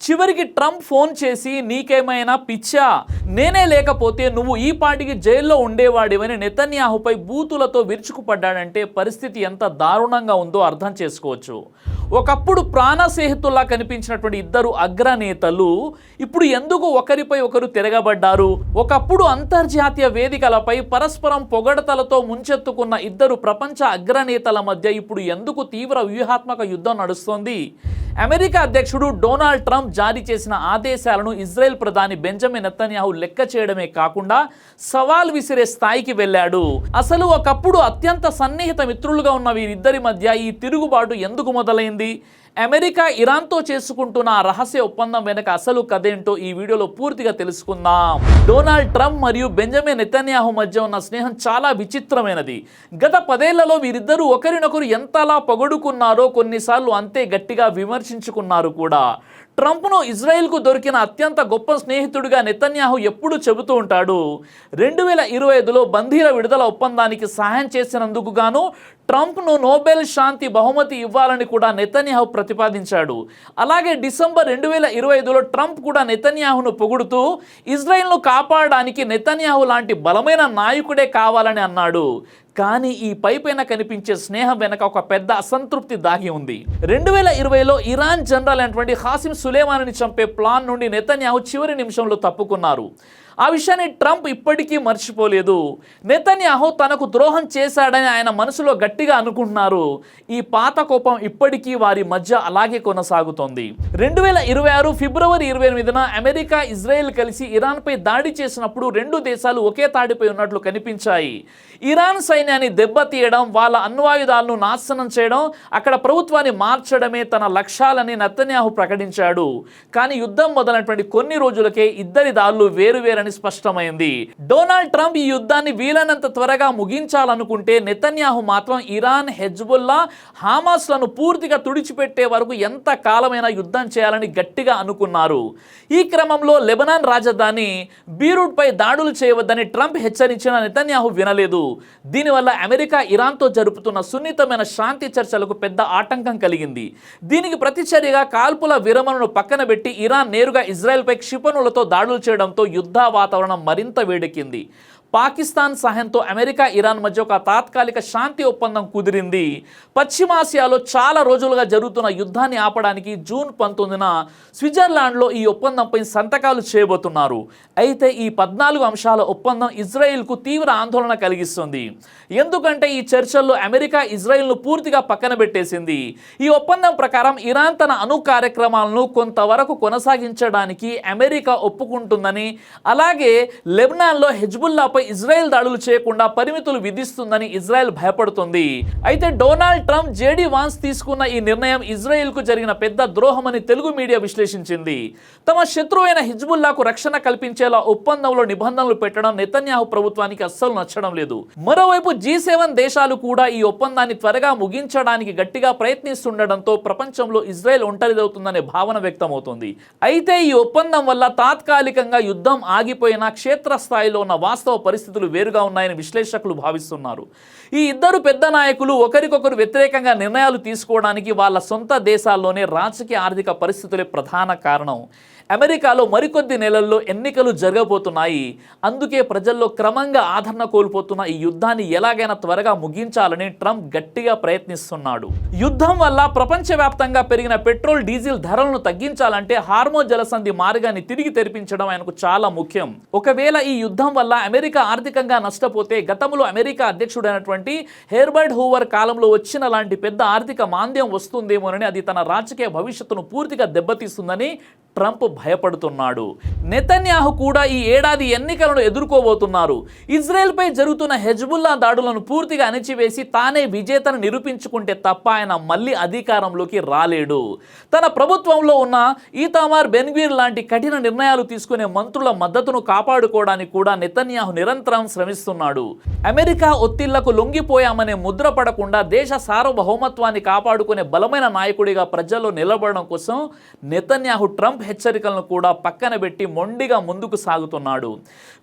చివరికి Trump phone చేసి నీకేమైనా పిచ్చా, నేనే లేకపోతే నువ్వు ఈ పాటికి జైల్లో ఉండేవాడివని నెతన్యాహుపై బూతులతో విరుచుకుపడ్డాడంటే పరిస్థితి ఎంత దారుణంగా ఉందో అర్థం చేసుకోవచ్చు. ఒకప్పుడు ప్రాణ స్నేహితుల్లా కనిపించినటువంటి ఇద్దరు అగ్రనేతలు ఇప్పుడు ఎందుకు ఒకరిపై ఒకరు తిరగబడ్డారు? ఒకప్పుడు అంతర్జాతీయ వేదికలపై పరస్పరం పొగడతలతో ముంచెత్తుకున్న ఇద్దరు ప్రపంచ అగ్రనేతల మధ్య ఇప్పుడు ఎందుకు తీవ్ర వ్యూహాత్మక యుద్ధం నడుస్తోంది? అమెరికా అధ్యక్షుడు డొనాల్డ్ ట్రంప్ జారీ చేసిన ఆదేశాలను ఇజ్రాయెల్ ప్రధాని బెంజమిన్ నెతన్యాహు లెక్క చేయడమే కాకుండా సవాల్ విసిరే స్థాయికి వెళ్ళాడు. అసలు ఒకప్పుడు అత్యంత సన్నిహిత మిత్రులుగా ఉన్న వీరిద్దరి మధ్య ఈ తిరుగుబాటు ఎందుకు మొదలైంది? అమెరికా ఇరాన్తో చేసుకుంటున్న ఆ రహస్య ఒప్పందం వెనక అసలు కథేంటో ఈ వీడియోలో పూర్తిగా తెలుసుకుందాం. డొనాల్డ్ ట్రంప్ మరియు బెంజమిన్ నెతన్యాహు మధ్య ఉన్న స్నేహం చాలా విచిత్రమైనది. గత 10 ఏళ్లలో వీరిద్దరూ ఒకరినొకరు ఎంతలా పొగడుకున్నారో కొన్నిసార్లు అంతే గట్టిగా విమర్శించుకున్నారు కూడా. ట్రంప్ను ఇజ్రాయెల్కు దొరికిన అత్యంత గొప్ప స్నేహితుడిగా నెతన్యాహు ఎప్పుడూ చెబుతూ ఉంటాడు. 2025లో బందీల విడుదల ఒప్పందానికి సహాయం చేసినందుకు గాను ట్రంప్ను నోబెల్ శాంతి బహుమతి ఇవ్వాలని కూడా నెతన్యాహు ప్రతిపాదించాడు. అలాగే డిసెంబర్ 2025లో ట్రంప్ కూడా నెతన్యాహును పొగుడుతూ ఇజ్రాయెల్ను కాపాడడానికి నెతన్యాహు లాంటి బలమైన నాయకుడే కావాలని అన్నాడు. కానీ ఈ పైపైన కనిపించే స్నేహం వెనక ఒక పెద్ద అసంతృప్తి దాగి ఉంది. 2020లో ఇరాన్ జనరల్ అయినటువంటి ఖాసిం సులేమానిని చంపే ప్లాన్ నుండి నెతన్యాహు చివరి నిమిషంలో తప్పుకున్నారు. ఆ విషయాన్ని ట్రంప్ ఇప్పటికీ మర్చిపోలేదు. నెతన్యాహు తనకు ద్రోహం చేశాడని ఆయన మనసులో గట్టిగా అనుకుంటున్నారు. ఈ పాత కోపం ఇప్పటికీ వారి మధ్య అలాగే కొనసాగుతోంది. 2026 ఫిబ్రవరి 28న అమెరికా ఇజ్రాయెల్ కలిసి ఇరాన్పై దాడి చేసినప్పుడు రెండు దేశాలు ఒకే తాడిపై ఉన్నట్లు కనిపించాయి. ఇరాన్ సైన్యాన్ని దెబ్బతీయడం, వాళ్ళ అణ్వాయుధాలను నాశనం చేయడం, అక్కడ ప్రభుత్వాన్ని మార్చడమే తన లక్ష్యాలని నెతన్యాహు ప్రకటించాడు. కానీ యుద్ధం మొదలైనటువంటి కొన్ని రోజులకే ఇద్దరి దారులు వేరువేరని స్పష్టమైంది. డొనాల్డ్ ట్రంప్ ఈ యుద్ధాన్ని వీలైనంత త్వరగా ముగించాలనుకుంటే నెతన్యాహు మాత్రం ఇరాన్, హెజ్బుల్లా, హమాస్లను పూర్తిగా తుడిచిపెట్టే వరకు ఎంత కాలమైనా యుద్ధం చేయాలని గట్టిగా అనుకున్నారు. ఈ క్రమంలో లెబనాన్ రాజధాని బీరూట్పై దాడులు చేయవద్దని ట్రంప్ హెచ్చరించిన నెతన్యాహు వినలేదు. దీనివల్ల అమెరికా ఇరాన్తో జరుపుతున్న సున్నితమైన శాంతి చర్చలకు పెద్ద ఆటంకం కలిగింది. దీనికి ప్రతిచర్యగా కాల్పుల విరమణను పక్కన పెట్టి ఇరాన్ నేరుగా ఇజ్రాయెల్పై క్షిపణులతో దాడులు చేయడంతో యుద్ధ వాతావరణం మరింత వేడెక్కింది. పాకిస్తాన్ సహాయంతో అమెరికా ఇరాన్ మధ్య ఒక తాత్కాలిక శాంతి ఒప్పందం కుదిరింది. పశ్చిమాసియాలో చాలా రోజులుగా జరుగుతున్న యుద్ధాన్ని ఆపడానికి జూన్ 19న స్విట్జర్లాండ్లో ఈ ఒప్పందంపై సంతకాలు చేయబోతున్నారు. అయితే ఈ 14 అంశాల ఒప్పందం ఇజ్రాయెల్కు తీవ్ర ఆందోళన కలిగిస్తుంది. ఎందుకంటే ఈ చర్చల్లో అమెరికా ఇజ్రాయెల్ను పూర్తిగా పక్కన పెట్టేసింది. ఈ ఒప్పందం ప్రకారం ఇరాన్ తన అణు కార్యక్రమాలను కొంతవరకు కొనసాగించడానికి అమెరికా ఒప్పుకుంటుందని, అలాగే లెబనాన్లో హెజ్బుల్లాపై ఇజ్రాయెల్ దాడులు చేయకుండా పరిమితులు విధిస్తుందని ఇజ్రాయెల్ భయపడుతుంది. అయితే డొనాల్డ్ ట్రంప్, జేడీ వాన్స్ తీసుకున్న ఈ నిర్ణయం ఇజ్రాయెల్కు జరిగిన పెద్ద ద్రోహమని తెలుగు మీడియా విశ్లేషించింది. తమ శత్రువైన హిజ్బుల్లాకు రక్షణ కల్పించేలా ఒప్పందంలో నిబంధనలు పెట్టడం నెతన్యాహు ప్రభుత్వానికి అస్సలు నచ్చడం లేదు. మరోవైపు G7 దేశాలు కూడా ఈ ఒప్పందాన్ని త్వరగా ముగించడానికి గట్టిగా ప్రయత్నిస్తుండటంతో ప్రపంచంలో ఇజ్రాయెల్ ఒంటరిదవుతుందనే భావన వ్యక్తమవుతుంది. అయితే ఈ ఒప్పందం వల్ల తాత్కాలికంగా యుద్ధం ఆగిపోయినా క్షేత్రస్థాయిలో ఉన్న వాస్తవ పరిస్థితులు వేరుగా ఉన్నాయని విశ్లేషకులు భావిస్తున్నారు. ఈ ఇద్దరు పెద్ద నాయకులు ఒకరికొకరు వ్యతిరేకంగా నిర్ణయాలు తీసుకోవడానికి వాళ్ళ సొంత దేశాల్లోనే రాజకీయ ఆర్థిక పరిస్థితులే ప్రధాన కారణం. అమెరికాలో మరికొద్ది నెలల్లో ఎన్నికలు జరగబోతున్నాయి. అందుకే ప్రజల్లో క్రమంగా ఆదరణ కోల్పోతున్న ఈ యుద్ధాన్ని ఎలాగైనా త్వరగా ముగించాలని ట్రంప్ గట్టిగా ప్రయత్నిస్తున్నాడు. యుద్ధం వల్ల ప్రపంచవ్యాప్తంగా పెరిగిన పెట్రోల్, డీజిల్ ధరలను తగ్గించాలంటే హార్మోజ్ జలసంధి మార్గాన్ని తిరిగి తెరిపించడం ఆయనకు చాలా ముఖ్యం. ఒకవేళ ఈ యుద్ధం వల్ల అమెరికా ఆర్థికంగా నష్టపోతే గతంలో అమెరికా అధ్యక్షుడైనటువంటి హెర్బర్ట్ హూవర్ కాలంలో వచ్చిన లాంటి పెద్ద ఆర్థిక మాంద్యం వస్తుందేమోనని, అది తన రాజకీయ భవిష్యత్తును పూర్తిగా దెబ్బతీస్తుందని ట్రంప్ భయపడుతున్నాడు. నెతన్యాహు కూడా ఈ ఏడాది ఎన్నికలను ఎదుర్కోబోతున్నారు. ఇజ్రాయెల్పై జరుగుతున్న హెజ్బుల్లా దాడులను పూర్తిగా అణిచివేసి తానే విజేతను నిరూపించుకుంటే తప్ప ఆయన మళ్ళీ అధికారంలోకి రాలేడు. తన ప్రభుత్వంలో ఉన్న ఈతామార్ బెన్గ్వీర్ లాంటి కఠిన నిర్ణయాలు తీసుకునే మంత్రుల మద్దతును కాపాడుకోవడానికి కూడా నెతన్యాహు నిరంతరం శ్రమిస్తున్నాడు. అమెరికా ఒత్తిళ్లకు లొంగిపోయామనే ముద్ర పడకుండా దేశ సార్వభౌమత్వాన్ని కాపాడుకునే బలమైన నాయకుడిగా ప్రజల్లో నిలబడడం కోసం నెతన్యాహు ట్రంప్ హెచ్చరికలను కూడా పక్కన పెట్టి మొండిగా ముందుకు సాగుతున్నాడు.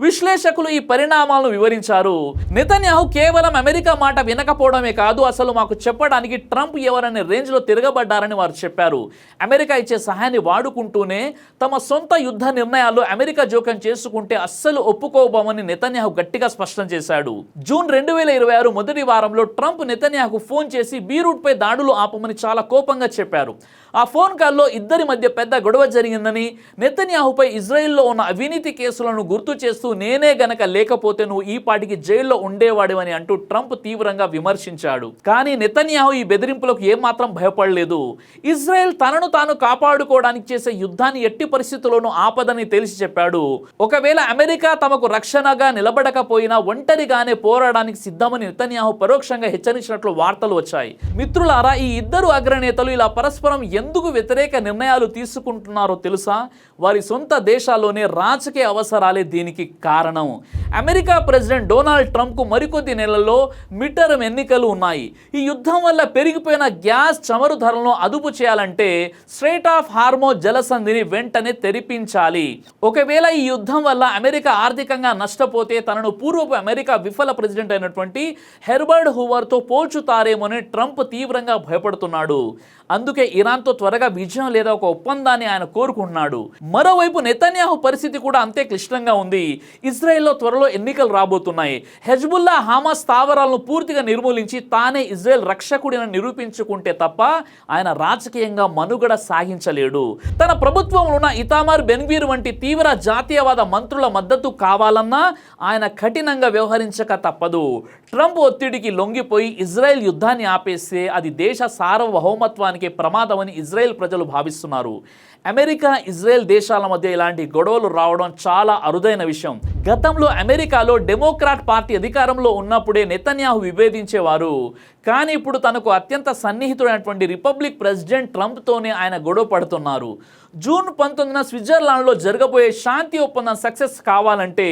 విశ్లేషకులు ఈ పరిణామాలను వివరించారు. నెతన్యాహు కేవలం అమెరికా మాట వినకపోవడమే కాదు, అసలు మాకు చెప్పడానికి ట్రంప్ ఎవరనే రేంజ్లో తిరగబడ్డారని వారు చెప్పారు. అమెరికా ఇచ్చే సహాయాన్ని వాడుకుంటూనే తమ సొంత యుద్ధ నిర్ణయాల్లో అమెరికా జోక్యం చేసుకుంటే అస్సలు ఒప్పుకోబోమని నెతన్యాహు గట్టిగా స్పష్టం చేశాడు. జూన్ 2026 మొదటి వారంలో ట్రంప్ నెతన్యాహుకు ఫోన్ చేసి బీరూట్పై దాడులు ఆపమని చాలా కోపంగా చెప్పారు. ఆ ఫోన్ కాల్లో ఇద్దరి మధ్య పెద్ద గొడవ జరిగిందని, నెతన్యాహుపై ఇజ్రాయెల్లో ఉన్న అవినీతి కేసులను గుర్తు చేస్తూ నేనే గనక లేకపోతే నువ్వు ఈ పాటికి జైల్లో ఉండేవాడివని అంటూ ట్రంప్ తీవ్రంగా విమర్శించాడు. కానీ నెతన్యాహు ఈ బెదిరింపులకు ఏమాత్రం భయపడలేదు. ఇజ్రాయెల్ తనను తాను కాపాడుకోవడానికి చేసే యుద్ధాన్ని ఎట్టి పరిస్థితుల్లోనూ ఆపదని తెలిసి చెప్పాడు. ఒకవేళ అమెరికా తమకు రక్షణగా నిలబడకపోయినా ఒంటరిగానే పోరాడడానికి సిద్ధమని నెతన్యాహు పరోక్షంగా హెచ్చరించినట్లు వార్తలు వచ్చాయి. మిత్రులారా, ఈ ఇద్దరు అగ్రనేతలు ఇలా పరస్పరం ఎందుకు వ్యతిరేక నిర్ణయాలు తీసుకుంటున్నారో తెలుసా? వారి సొంత దేశాల్లోనే రాజకీయ అవసరాలే దీనికి కారణం. అమెరికా ప్రెసిడెంట్ డొనాల్డ్ ట్రంప్కు మరికొద్ది నెలల్లో మిడ్ టర్మ్ ఎన్నికలు ఉన్నాయి. ఈ యుద్ధం వల్ల పెరిగిపోయిన గ్యాస్ చమురు ధరలను అదుపు చేయాలంటే స్ట్రెయిట్ ఆఫ్ హార్మోజ్ జలసంధిని వెంటనే తెరిపించాలి. ఒకవేళ ఈ యుద్ధం వల్ల అమెరికా ఆర్థికంగా నష్టపోతే తనను పూర్వపు అమెరికా విఫల ప్రెసిడెంట్ అయినటువంటి హెర్బర్ట్ హూవర్తో పోల్చుతారేమోని ట్రంప్ తీవ్రంగా భయపడుతున్నాడు. అందుకే ఇరాన్తో త్వరగా విజయం లేదా ఒక ఒప్పందాన్ని ఆయన కోరుకుంటున్నాడు. మరోవైపు నెతన్యాహు పరిస్థితి కూడా అంతే క్లిష్టంగా ఉంది. ఇజ్రాయెల్లో త్వరలో ఎన్నికలు రాబోతున్నాయి. హెజ్బుల్లా హమాస్ స్థావరాలను పూర్తిగా నిర్మూలించి తానే ఇజ్రాయెల్ రక్షకుడిని నిరూపించుకుంటే తప్ప ఆయన రాజకీయంగా మనుగడ సాగించలేడు. తన ప్రభుత్వంలో ఉన్న ఇతామార్ బెన్గ్వీర్ వంటి తీవ్ర జాతీయవాద మంత్రుల మద్దతు కావాలన్నా ఆయన కఠినంగా వ్యవహరించక తప్పదు. ట్రంప్ ఒత్తిడికి లొంగిపోయి ఇజ్రాయెల్ యుద్ధాన్ని ఆపేస్తే అది దేశ సార్వభౌమత్వానికి ప్రమాదమని ఇజ్రాయెల్ ప్రజలు భావిస్తున్నారు. అమెరికా ఇజ్రాయెల్ దేశాల మధ్య ఇలాంటి గొడవలు రావడం చాలా అరుదైన విషయం. గతంలో అమెరికాలో డెమోక్రాట్ పార్టీ అధికారంలో ఉన్నప్పుడే నెతన్యాహు విభేదించేవారు. కానీ ఇప్పుడు తనకు అత్యంత సన్నిహితుడైనటువంటి రిపబ్లిక్ ప్రెసిడెంట్ ట్రంప్తోనే ఆయన గొడవ పడుతున్నారు. జూన్ 19న స్విట్జర్లాండ్లో జరగబోయే శాంతి ఒప్పందం సక్సెస్ కావాలంటే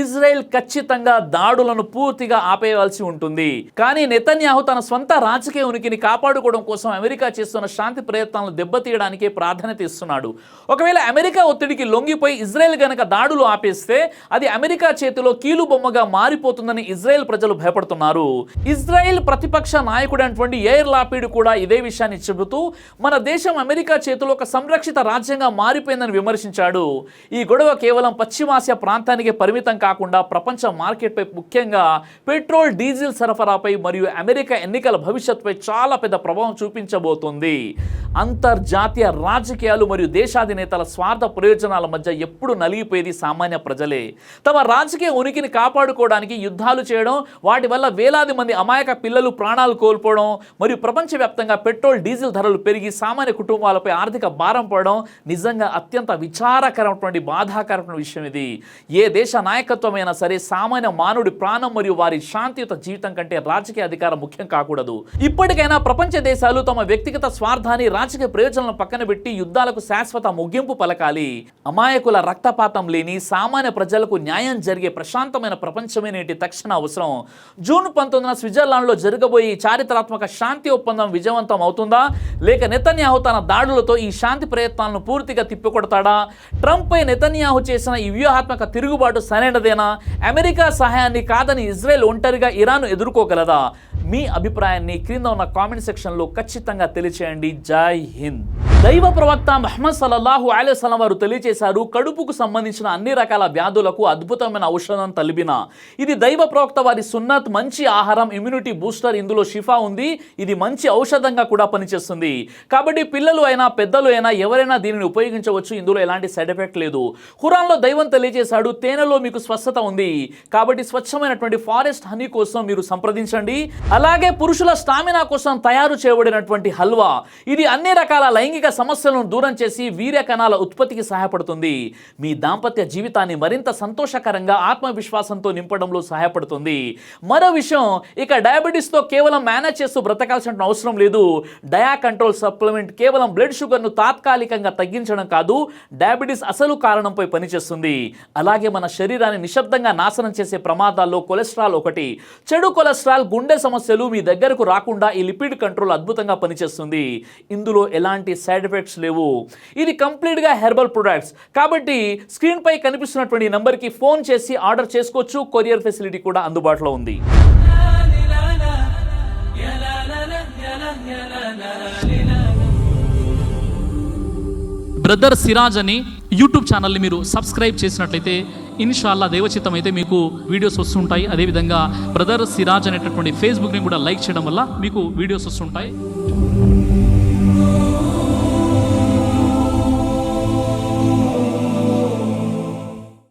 ఇజ్రాయెల్ ఖచ్చితంగా దాడులను పూర్తిగా ఆపేయవలసి ఉంటుంది. కానీ నెతన్యాహు తన స్వంత రాజకీయ ఉనికిని కాపాడుకోవడం కోసం అమెరికా చేస్తున్న శాంతి ప్రయత్నాలను దెబ్బతీయడానికే ప్రాధాన్యత ఇస్తున్నాడు. ఒకవేళ అమెరికా ఒత్తిడికి లొంగిపోయి ఇజ్రాయెల్ గనక దాడులు ఆపేస్తే అది అమెరికా చేతిలో కీలుబొమ్మగా మారిపోతుందని ఇజ్రాయెల్ ప్రజలు భయపడుతున్నారు. ఇజ్రాయెల్ ప్రతిపక్ష నాయకుడైనటువంటి యైర్ లాపిడ్ కూడా ఇదే విషయాన్ని చెబుతూ మన దేశం అమెరికా చేతిలో ఒక సంరక్షిత రాజ్యంగా మారిపోయిందని విమర్శించాడు. ఈ గొడవ కేవలం పశ్చిమాసియా ప్రాంతానికి పరిమితం కాకుండా ప్రపంచ మార్కెట్పై, ముఖ్యంగా పెట్రోల్ డీజిల్ సరఫరాపై మరియు అమెరికా ఎన్నికల భవిష్యత్తుపై చాలా పెద్ద ప్రభావం చూపించబోతోంది. అంతర్జాతీయ రాజకీయాలు మరియు దేశాధినేతల స్వార్థ ప్రయోజనాల మధ్య ఎప్పుడు నలిగిపోయేది సామాన్య ప్రజలే. తమ రాజకీయ ఉనికిని కాపాడుకోవడానికి యుద్ధాలు చేయడం, వాటి వల్ల వేలాది మంది అమాయక పిల్లలు ప్రాణాలు కోల్పోవడం మరియు ప్రపంచవ్యాప్తంగా పెట్రోల్ డీజిల్ ధరలు పెరిగి సామాన్య కుటుంబాలపై ఆర్థిక భారం పడడం నిజంగా అత్యంత విచారకరమైనటువంటి బాధాకరమైన విషయం ఇది. ఏ దేశ నాయకత్వమైనా సరే సామాన్య మానవుడి ప్రాణం మరియు వారి శాంతియుత జీవితం కంటే రాజకీయ అధికారం ముఖ్యం కాకూడదు. ఇప్పటికైనా ప్రపంచ దేశాలు తమ వ్యక్తిగత స్వార్థాన్ని, రాజకీయ ప్రయోజనాలను పక్కన పెట్టి యుద్ధాలకు శాశ్వత ముగింపు పలకాలి. అమాయకుల రక్తపాతం లేని సామాన్య ప్రజలకు న్యాయం జరిగే ప్రశాంతమైన ప్రపంచమే నేటి తక్షణ అవసరం. జూన్ 19న స్విట్జర్లాండ్లో జరగబోయే చారిత్రాత్మక శాంతి ఒప్పందం విజయవంతం అవుతుందా, లేక నెతన్యాహు తన దాడులతో ఈ శాంతి ప్రయత్నాలను పూర్తిగా తిప్పికొడతాడా? ట్రంప్ పై నెతన్యాహు చేసిన ఈ వ్యూహాత్మక తిరుగుబాటు సరైనదేనా? అమెరికా సహాయాన్ని కాదని ఇజ్రాయెల్ ఒంటరిగా ఇరాన్ ఎదుర్కోగలదా? మీ అభిప్రాయాన్ని క్రింద ఉన్న కామెంట్ సెక్షన్లో ఖచ్చితంగా తెలియచేయండి. జై హింద్. దైవ ప్రవక్త ముహమ్మద్ సల్లల్లాహు అలైహి వసల్లం వారు తెలియజేశారు, కడుపుకు సంబంధించిన అన్ని రకాల వ్యాధులకు అద్భుతమైన ఔషధం తలిబిన. ఇది దైవ ప్రవక్త వారి సున్నత్, మంచి ఆహారం, ఇమ్యూనిటీ బూస్టర్. ఇందులో షిఫా ఉంది. ఇది మంచి ఔషధంగా కూడా పనిచేస్తుంది. కాబట్టి పిల్లలు అయినా పెద్దలు అయినా ఎవరైనా దీనిని ఉపయోగించవచ్చు. ఇందులో ఎలాంటి సైడ్ ఎఫెక్ట్ లేదు. ఖురాన్లో దైవం తెలియజేశాడు, తేనెలో మీకు స్వస్థత ఉంది. కాబట్టి స్వచ్ఛమైనటువంటి ఫారెస్ట్ హనీ కోసం మీరు సంప్రదించండి. అలాగే పురుషుల స్టామినా కోసం తయారు చేయబడినటువంటి హల్వా, ఇది అన్ని రకాల లైంగిక సమస్యలను దూరం చేసి వీర్య కణాల ఉత్పత్తికి సహాయపడుతుంది. మీ దాంపత్య జీవితాన్ని మరింత సంతోషకరంగా, ఆత్మవిశ్వాసంతో నింపడంలో సహాయపడుతుంది. మరో విషయం, ఇక డయాబెటీస్తో కేవలం మేనేజ్ చేస్తూ బ్రతకాల్సిన అవసరం లేదు. డయా కంట్రోల్ సప్లిమెంట్ కేవలం బ్లడ్ షుగర్ను తాత్కాలికంగా తగ్గించడం కాదు, డయాబెటీస్ అసలు కారణంపై పనిచేస్తుంది. అలాగే మన శరీరాన్ని నిశ్శబ్దంగా నాశనం చేసే ప్రమాదాల్లో కొలెస్ట్రాల్ ఒకటి. చెడు కొలెస్ట్రాల్ గుండె సమస్యలు, సమస్యలు మీ దగ్గరకు రాకుండా ఈ లిపిడ్ కంట్రోల్ అద్భుతంగా పనిచేస్తుంది. ఇందులో ఎలాంటి సైడ్ ఎఫెక్ట్స్ లేవు. ఇది కంప్లీట్గా హెర్బల్ ప్రొడక్ట్స్ కాబట్టి స్క్రీన్ పై కనిపిస్తున్నటువంటి నంబర్కి ఫోన్ చేసి ఆర్డర్ చేసుకోవచ్చు. కొరియర్ ఫెసిలిటీ కూడా అందుబాటులో ఉంది. బ్రదర్ సిరాజ్ అని యూట్యూబ్ ఛానల్ని మీరు సబ్స్క్రైబ్ చేసినట్లయితే ఇన్షాల్లా దేవచిత్తం అయితే మీకు వీడియోస్ వస్తుంటాయి. అదేవిధంగా బ్రదర్ సిరాజ్ అనేటటువంటి ఫేస్బుక్ని కూడా లైక్ చేయడం వల్ల మీకు వీడియోస్ వస్తుంటాయి.